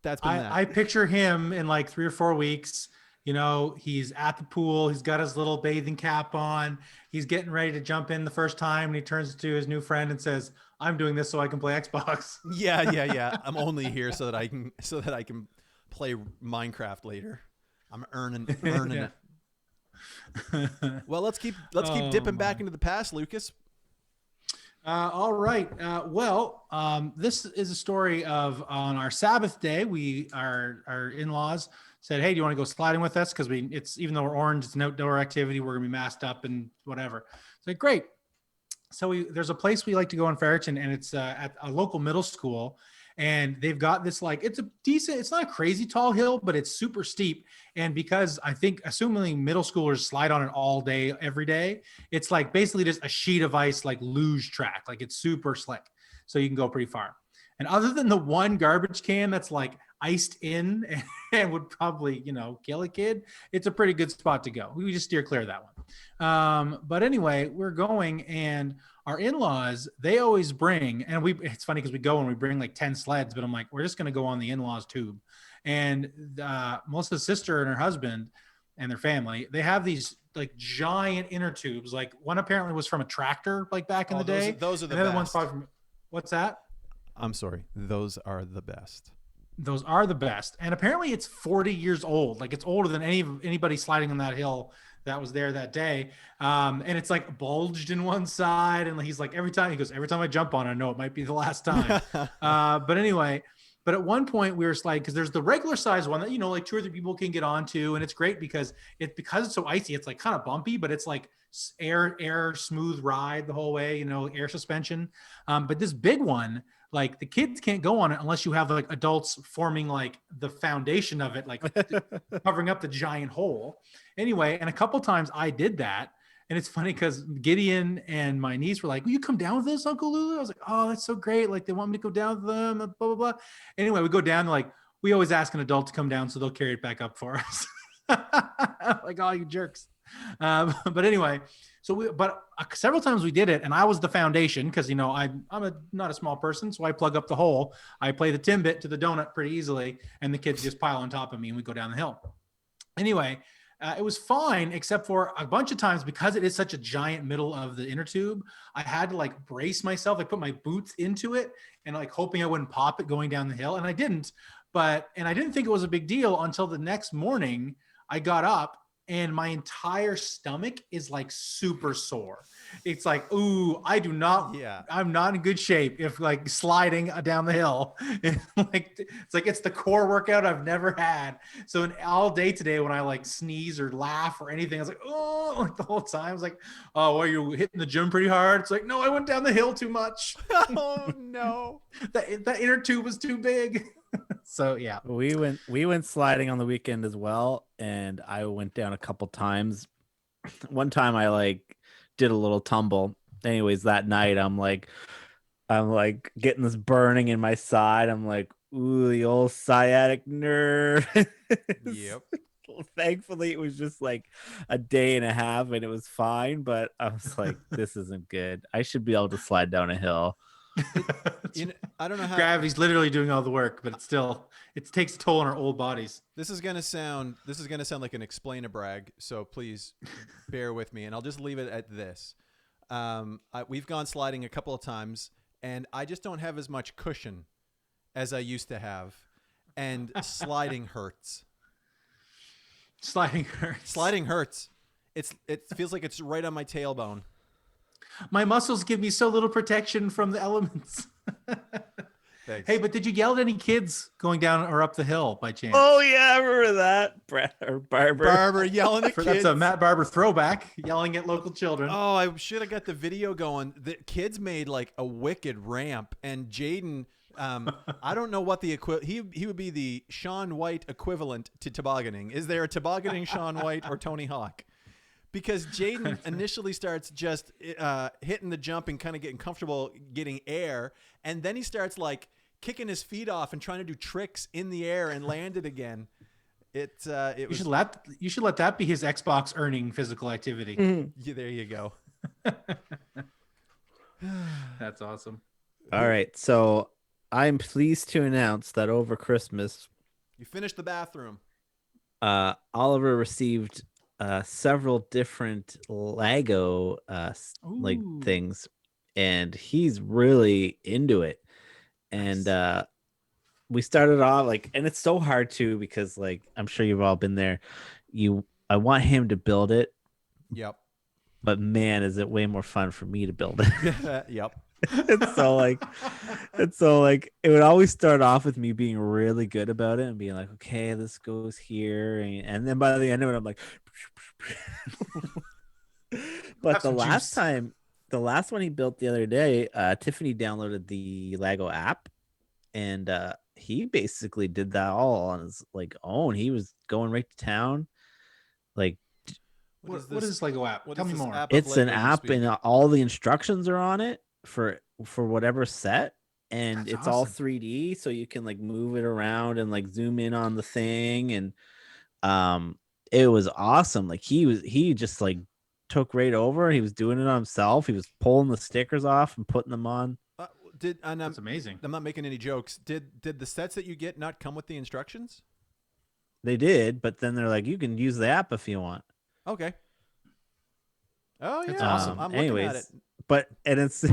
that. I picture him in like 3 or 4 weeks. He's at the pool. He's got his little bathing cap on. He's getting ready to jump in the first time. And he turns to his new friend and says, I'm doing this so I can play Xbox. Yeah. I'm only here so that I can play Minecraft later. I'm earning it. Well, let's keep dipping back into the past, Lucas. All right. This is a story of on our Sabbath day, our in-laws said, hey, do you want to go sliding with us? Because it's even though we're orange, it's an outdoor activity. We're gonna be masked up and whatever. So great. So there's a place we like to go in Ferriton, and it's at a local middle school. And they've got this, like, it's not a crazy tall hill, but it's super steep. And because assuming middle schoolers slide on it all day, every day, it's like basically just a sheet of ice, like luge track. Like it's super slick. So you can go pretty far. And other than the one garbage can that's like iced in and would probably, kill a kid, it's a pretty good spot to go. We just steer clear of that one. But anyway, we're going, and our in-laws, they always bring, and it's funny because we go and we bring like 10 sleds, but I'm like, we're just going to go on the in-laws tube. And Melissa's sister and her husband and their family, they have these like giant inner tubes. Like one apparently was from a tractor, like back in the day. Those are the other best. one's probably from, what's that? I'm sorry. Those are the best. Those are the best. And apparently it's 40 years old. Like it's older than anybody sliding on that hill that was there that day. And it's like bulged in one side. And he's like, every time I jump on it, I know it might be the last time. But anyway, but at one point we were sliding, because there's the regular size one that, like 2 or 3 people can get onto. And it's great because it's so icy, it's like kind of bumpy, but it's like air smooth ride the whole way, air suspension. But this big one, like the kids can't go on it unless you have like adults forming like the foundation of it, like covering up the giant hole. Anyway, and a couple times I did that. And it's funny because Gideon and my niece were like, will you come down with this, Uncle Lulu? I was like, oh, that's so great. Like they want me to go down with them, blah, blah, blah. Anyway, we go down, like we always ask an adult to come down so they'll carry it back up for us. Like, oh, you jerks. But anyway, several times we did it, and I was the foundation because I'm not a small person, so I plug up the hole. I play the Timbit to the donut pretty easily, and the kids just pile on top of me, and we go down the hill. Anyway, it was fine, except for a bunch of times because it is such a giant middle of the inner tube. I had to like brace myself. I put my boots into it and like hoping I wouldn't pop it going down the hill, and I didn't. And I didn't think it was a big deal until the next morning. I got up and my entire stomach is like super sore. It's like, ooh, I'm not in good shape if like sliding down the hill. It's the core workout I've never had. So all day today when I like sneeze or laugh or anything, I was like, oh, like the whole time I was like, oh, well, you're hitting the gym pretty hard. It's like, no, I went down the hill too much. Oh no. The inner tube was too big. So yeah, we went sliding on the weekend as well, and I went down a couple times. One time I like did a little tumble. Anyways, that night I'm like getting this burning in my side. I'm like, ooh, the old sciatic nerve. Yep. Thankfully, it was just like a day and a half, and it was fine. But I was like, this isn't good. I should be able to slide down a hill. I don't know how gravity's literally doing all the work, but it takes a toll on our old bodies. this is gonna sound like an explain-a-brag, so please bear with me, and I'll just leave it at this. We've gone sliding a couple of times, and I just don't have as much cushion as I used to have, and sliding hurts. Sliding hurts. Sliding hurts. It feels like it's right on my tailbone. My muscles give me so little protection from the elements. Thanks. Hey, but did you yell at any kids going down or up the hill by chance? Oh yeah, I remember that. Brad or Barber yelling at kids. That's a Matt Barber throwback, yelling at local children. Oh, I should have got the video going. The kids made like a wicked ramp, and Jaden, I don't know what the he would be the Shaun White equivalent to tobogganing. Is there a tobogganing Shaun White or Tony Hawk? Because Jaden initially starts just hitting the jump and kind of getting comfortable getting air, and then he starts like kicking his feet off and trying to do tricks in the air and land it again. You should let that be his Xbox earning physical activity. Yeah, there you go. That's awesome. All right, so I'm pleased to announce that over Christmas, you finished the bathroom. Oliver received several different Lego like things, and he's really into it. And we started off like, and it's so hard too because like I'm sure you've all been there. I want him to build it. Yep. But man, is it way more fun for me to build it. Yep. It's so like it would always start off with me being really good about it and being like, okay, this goes here, and then by the end of it I'm like but the last one he built the other day, Tiffany downloaded the Lego app, and he basically did that all on his like own. He was going right to town. Like, what is Lego app? Tell me more. It's an app, and all the instructions are on it for whatever set, and That's it's awesome. all 3D, so you can like move it around and like zoom in on the thing, and it was awesome. Like he just like took right over. He was doing it on himself. He was pulling the stickers off and putting them on. That's amazing. I'm not making any jokes. Did the sets that you get not come with the instructions? They did, but then they're like, you can use the app if you want. Okay. Oh yeah, That's awesome. I'm looking at it. And it's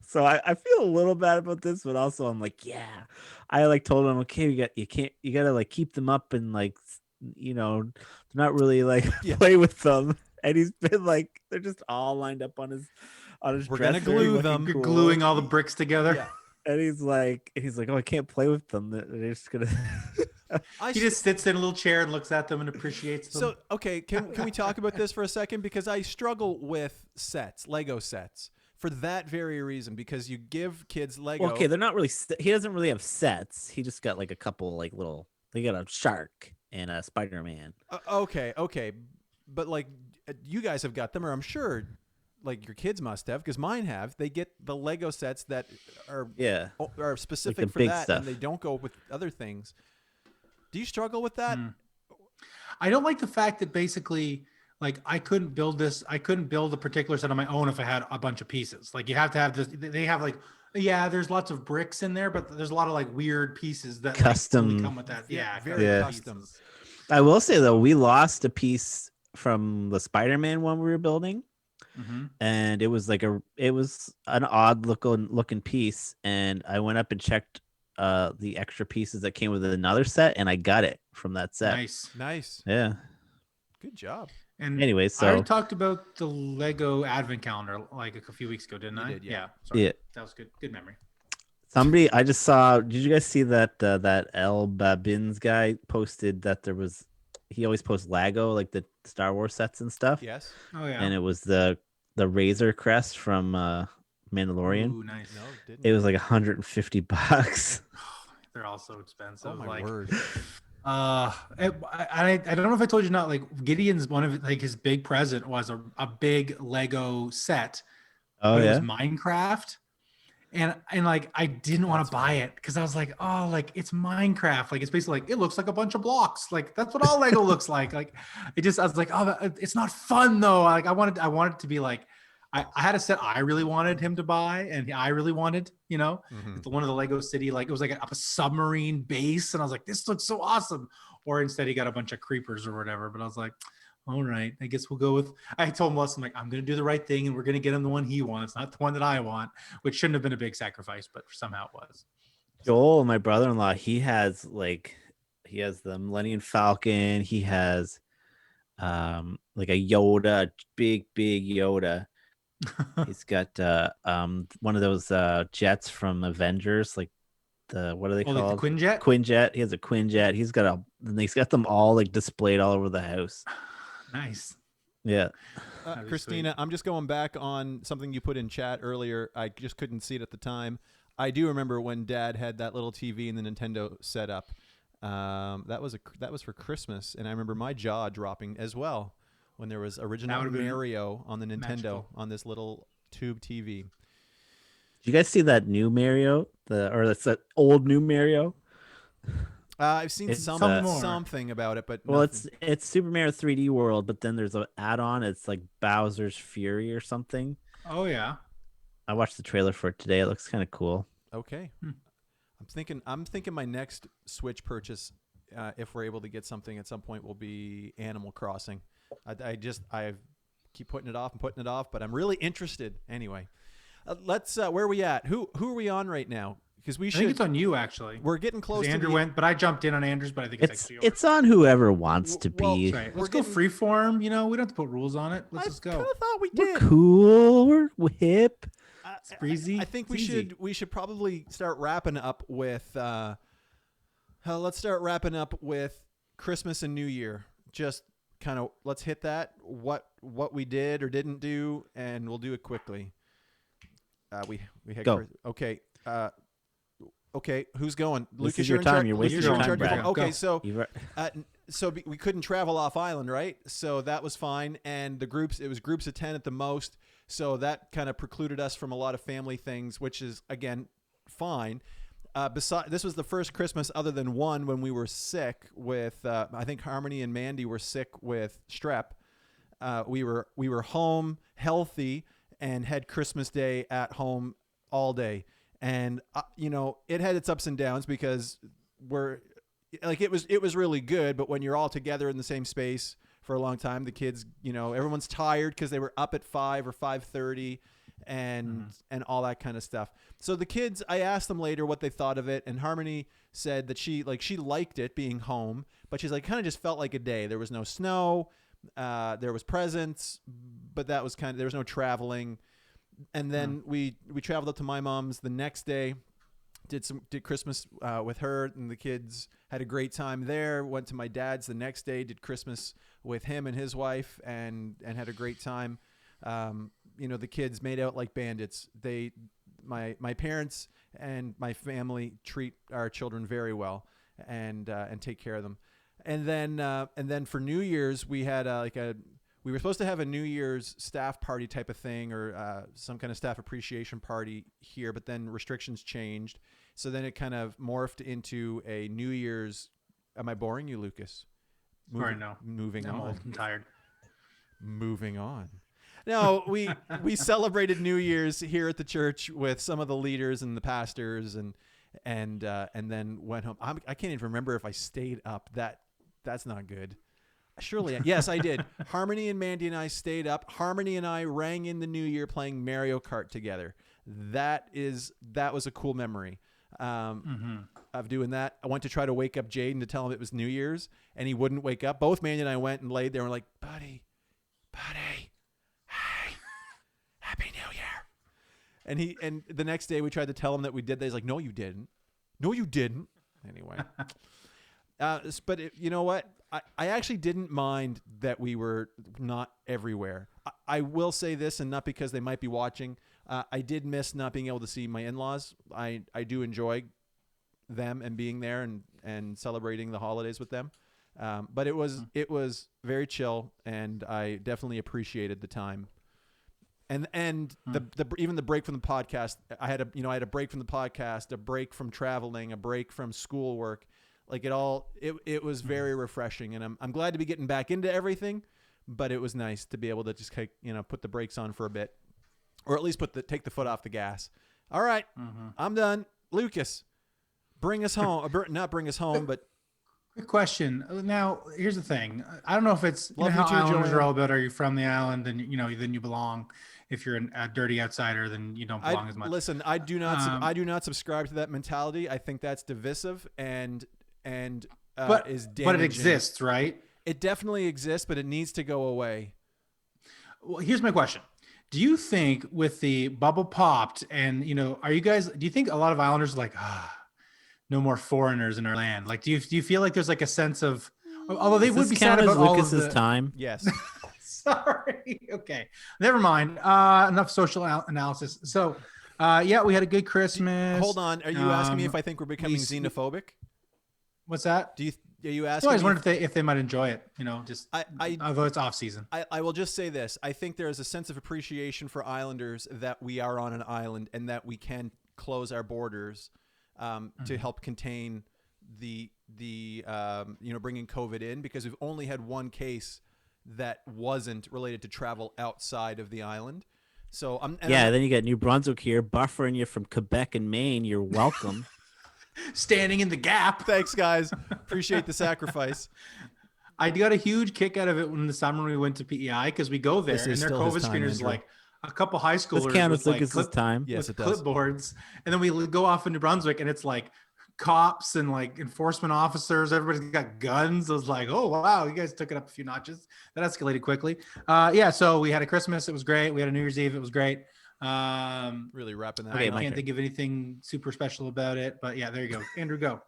so I feel a little bad about this, but also I'm like, yeah. I like told him, okay, you gotta like keep them up and like, you know, not really like play with them. And he's been like, they're just all lined up on his We're gonna glue them. You're gluing all the bricks together. Yeah. And he's like, oh, I can't play with them. They're just gonna. He just sits in a little chair and looks at them and appreciates them. So okay, can we talk about this for a second? Because I struggle with Lego sets, for that very reason. Because you give kids Lego. Well, okay, they're not really. He doesn't really have sets. He just got like a couple like little. They got a shark and a Spider-Man. Okay, but like you guys have got them, or I'm sure. Like your kids must have, because mine have. They get the Lego sets that are specific like for that, stuff. and they don't go with other things. Do you struggle with that? I don't like the fact that basically, like, I couldn't build a particular set on my own if I had a bunch of pieces. Like, you have to have this. They have like, there's lots of bricks in there, but there's a lot of like weird pieces that custom really come with that. Yeah, very custom. Pieces. I will say though, we lost a piece from the Spider-Man one we were building. Mm-hmm. And it was an odd looking piece, and I went up and checked the extra pieces that came with another set, and I got it from that set. Nice. Good Good job. And Anyway, I so already talked about the Lego Advent calendar like a few weeks ago, didn't You I? did, yeah. Sorry. Yeah. That was good. Good memory. somebody I just saw. Did you guys see that that El Babins guy posted that he always posts Lego like the Star Wars sets and stuff, Yes. Oh yeah. and it was the Razor Crest from Mandalorian. Ooh, nice. No, didn't. It was like $150. They're all so expensive. Oh my like, word. I don't know if I told you not. Like Gideon's one of like his big present was a big Lego set, Oh but it was yeah, Minecraft. And like I didn't want That's to buy it because I was like, oh, like it's Minecraft. Like it's basically like it looks like a bunch of blocks. Like that's what all Lego looks like. Like I was like, oh, it's not fun though. Like I wanted it to be like I had a set I really wanted him to buy, and I really wanted, Mhm. one of the Lego City, like it was like a submarine base, and I was like, this looks so awesome. Or instead he got a bunch of creepers or whatever. But I was like, all right, I guess we'll go with. I told Melissa, I'm like, I'm gonna do the right thing, and we're gonna get him the one he wants, not the one that I want, which shouldn't have been a big sacrifice, but somehow it was. Joel, my brother-in-law, he has the Millennium Falcon. He has like a Yoda, big Yoda. He's got one of those jets from Avengers, like what are they Like the called? Quinjet. Quinjet. He has a Quinjet. He's got them all like displayed all over the house. Nice. Yeah. That'd be Christina, sweet. I'm just going back on something you put in chat earlier. I just couldn't see it at the time. I do remember when Dad had that little TV and the Nintendo set up. That was for Christmas, and I remember my jaw dropping as well when there was original would've been Mario on the Nintendo magical. on this little tube TV. Did you guys see that new Mario? That's that old new Mario? I've seen It's something about it, but well, nothing. it's Super Mario 3D World, but then there's an add-on. It's like Bowser's Fury or something. Oh yeah. I watched the trailer for it today. It looks kind of cool. Okay. I'm thinking my next Switch purchase, if we're able to get something at some point, will be Animal Crossing. I keep putting it off and putting it off, but I'm really interested anyway. Let's where are we at? Who are we on right now? Because I think it's on you actually. We're getting close to Andrew went, but I jumped in on Andrews, but I think it's actually yours. It's on whoever wants to Well, be. Right. We're Let's go getting- freeform. We don't have to put rules on it. Let's just I kind go. of thought we We're did. cool. We're hip. It's breezy. I think It's easy. we should probably start wrapping up with let's start wrapping up with Christmas and New Year. Just kind of let's hit that what we did or didn't do, and we'll do it quickly. We had Go. Okay. Okay, who's going? This Lucas, is you're your in time. charge. You're Lucas, wasting you're your in time, charge of Brad. it. Okay, Go. so we couldn't travel off island, right? So that was fine, and it was groups of 10 at the most. So that kind of precluded us from a lot of family things, which is again fine. This was the first Christmas other than one when we were sick with. I think Harmony and Mandy were sick with strep. We were home healthy and had Christmas Day at home all day. And it had its ups and downs because it was really good, but when you're all together in the same space for a long time, the kids, everyone's tired because they were up at 5 or 5:30 and all that kind of stuff. So the kids, I asked them later what they thought of it, and Harmony said that she liked it being home, but she's like kind of just felt like a day. There was no snow, there was presents, but that was there was no traveling. And then we traveled up to my mom's the next day, did Christmas with her, and the kids had a great time there. Went to my dad's the next day, did Christmas with him and his wife, and had a great time. The kids made out like bandits. My parents and my family treat our children very well and take care of them. And then for New Year's we had we were supposed to have a New Year's staff party type of thing or some kind of staff appreciation party here, but then restrictions changed. So then it kind of morphed into a New Year's. Am I boring you, Lucas? Sorry, no. Moving I'm on. old and tired. Moving on. No, we celebrated New Year's here at the church with some of the leaders and the pastors and then went home. I can't even remember if I stayed up. That's not good. Surely, yes, I did. Harmony and Mandy and I stayed up. Harmony and I rang in the New Year playing Mario Kart together. That was a cool memory of doing that. I went to try to wake up Jaden to tell him it was New Year's, and he wouldn't wake up. Both Mandy and I went and laid there and were like, buddy, hey, Happy New Year. And the next day we tried to tell him that we did that. He's like, no, you didn't. No, you didn't. Anyway. But you know what? I actually didn't mind that we were not everywhere. I will say this, and not because they might be watching. I did miss not being able to see my in-laws. I do enjoy them and being there and celebrating the holidays with them. But it was very chill, and I definitely appreciated the time. And even the break from the podcast, I had a break from the podcast, a break from traveling, a break from schoolwork. Like it was very refreshing, and I'm glad to be getting back into everything. But it was nice to be able to just put the brakes on for a bit, or at least take the foot off the gas. All right, I'm done. Lucas, bring us home. Not bring us home, but. Quick question. Now, here's the thing. I don't know if it's Love how you too, islanders Joanne. are all about. Are you from the island? Then then you belong. If you're a dirty outsider, then you don't belong as much. Listen, I do not subscribe to that mentality. I think that's divisive and is damaging. But it exists, right? It definitely exists, but it needs to go away. Well, here's my question. Do you think with the bubble popped and, do you think a lot of islanders are like, no more foreigners in our land? Like, do you feel like there's like a sense of, although they would be sad about Lucas's all of the time? Yes. Sorry. Okay. Never mind. Enough social analysis. So, we had a good Christmas. Hold on. Are you asking me if I think we're becoming xenophobic? What's that? Are you asking? I always wondered if they might enjoy it. Although it's off season. I will just say this. I think there is a sense of appreciation for Islanders that we are on an island and that we can close our borders to help contain the bringing COVID in, because we've only had one case that wasn't related to travel outside of the island. So then you got New Brunswick here buffering you from Quebec and Maine. You're welcome. Standing in the gap. Thanks, guys. Appreciate the sacrifice. I got a huge kick out of it when the summer we went to PEI, because we go there and their COVID screeners is like a couple high schoolers with Lucas's time. Yes, it does. Clipboards, and then we go off in New Brunswick and it's like cops and like enforcement officers. Everybody's got guns. I was like, oh wow, you guys took it up a few notches. That escalated quickly. So we had a Christmas. It was great. We had a New Year's Eve. It was great. Really wrapping that. I can't think of anything super special about it, but yeah, there you go. Andrew, go.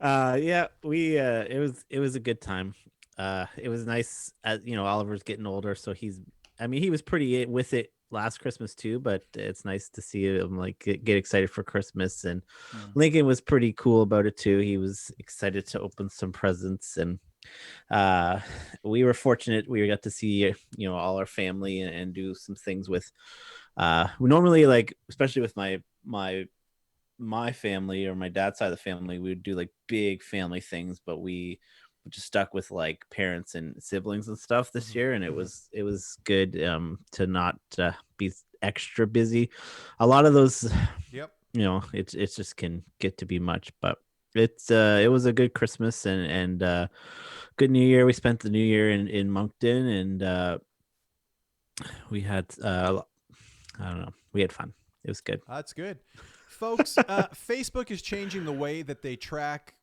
It was a good time. It was nice. Oliver's getting older, so he was pretty with it last Christmas too, but it's nice to see him like get excited for Christmas. And Lincoln was pretty cool about it too. He was excited to open some presents, and we were fortunate we got to see all our family and do some things with we normally, like, especially with my family or my dad's side of the family, we would do like big family things, but we just stuck with like parents and siblings and stuff this year, and it was good to not be extra busy. A lot of those, it just can get to be much, but it was a good Christmas and good New Year. We spent the New Year in Moncton, and we had we had fun. It was good. That's good, folks. Facebook is changing the way that they track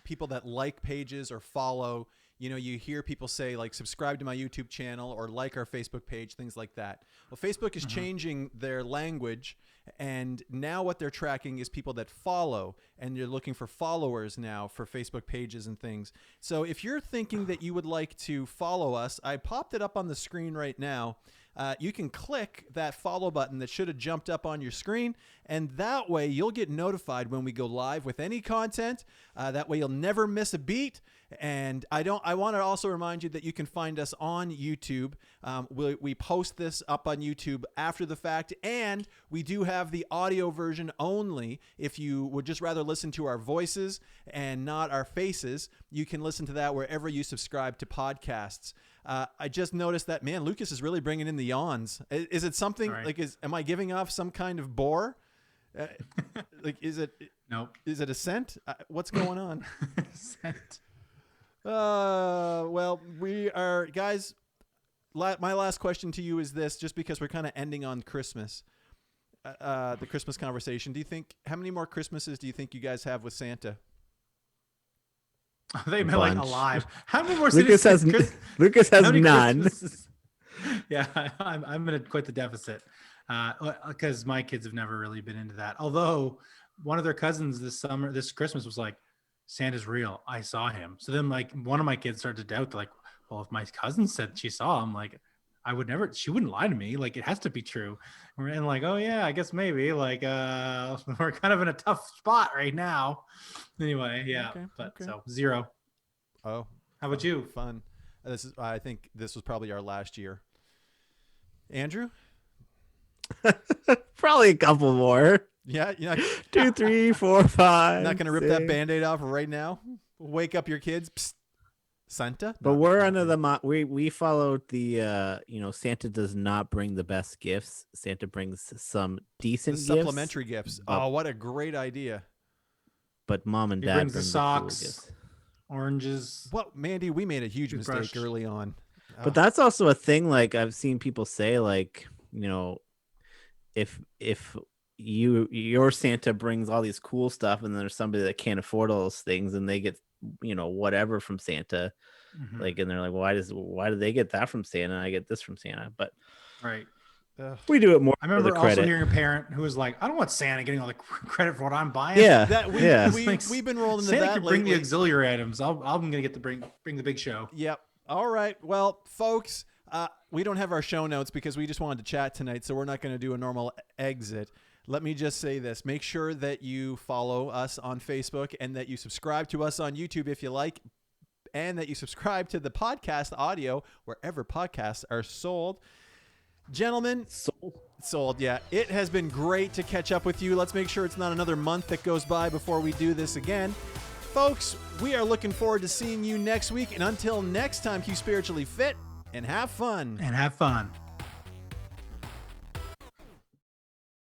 people that like pages or follow. You hear people say like subscribe to my YouTube channel or like our Facebook page, things like that. Well, Facebook is changing their language, and now what they're tracking is people that follow, and you're looking for followers now for Facebook pages and things. So if you're thinking that you would like to follow us, I popped it up on the screen right now. You can click that follow button that should have jumped up on your screen, and that way you'll get notified when we go live with any content. That way you'll never miss a beat. And I want to also remind you that you can find us on YouTube. We post this up on YouTube after the fact, and we do have the audio version only. If you would just rather listen to our voices and not our faces, you can listen to that wherever you subscribe to podcasts. I just noticed that, man, Lucas is really bringing in the yawns. Is it something like, am I giving off some kind of bore? Like, is it? Nope. Is it a scent? What's going on? Scent. Well, we are, guys. My last question to you is this, just because we're kind of ending on Christmas, the Christmas conversation. How many more Christmases do you think you guys have with Santa? They meant like bunch. alive. How many more Lucas has Lucas has how many none. Christmases- Yeah, I'm gonna quit the deficit because my kids have never really been into that. Although one of their cousins this Christmas was like, Santa's real. I saw him. So then like one of my kids started to doubt, like, well, if my cousin said she saw him, like she wouldn't lie to me. Like it has to be true. And like, oh yeah, I guess maybe like we're kind of in a tough spot right now. Anyway, yeah. So 0. Oh, how about you? Fun. I think this was probably our last year. Andrew? Probably a couple more. Yeah, you're not, 2, 3, 4, 5. not gonna rip that Band-Aid off right now. Wake up your kids. Psst. Santa? But we're under the we followed the Santa does not bring the best gifts. Santa brings some decent gifts. Supplementary gifts. Oh, what a great idea. But mom and dad brings the bring socks, cool gifts. oranges. Well, Mandy, we made a huge mistake early on. But that's also a thing. Like I've seen people say, like, if your Santa brings all these cool stuff, and then there's somebody that can't afford all those things, and they get whatever from Santa, like, and they're like, why do they get that from Santa and I get this from Santa? But right. We do it more. I remember for the credit. also hearing a parent who was like, I don't want Santa getting all the credit for what I'm buying. Yeah, we've been rolling into Santa that can lately. bring the auxiliary items. I'm gonna get to bring the big show. Yep. All right. Well, folks, we don't have our show notes because we just wanted to chat tonight, so we're not going to do a normal exit. Let me just say this. Make sure that you follow us on Facebook and that you subscribe to us on YouTube if you like, and that you subscribe to the podcast audio wherever podcasts are sold. Gentlemen, sold. Yeah. It has been great to catch up with you. Let's make sure it's not another month that goes by before we do this again. Folks, we are looking forward to seeing you next week. And until next time, keep spiritually fit and have fun.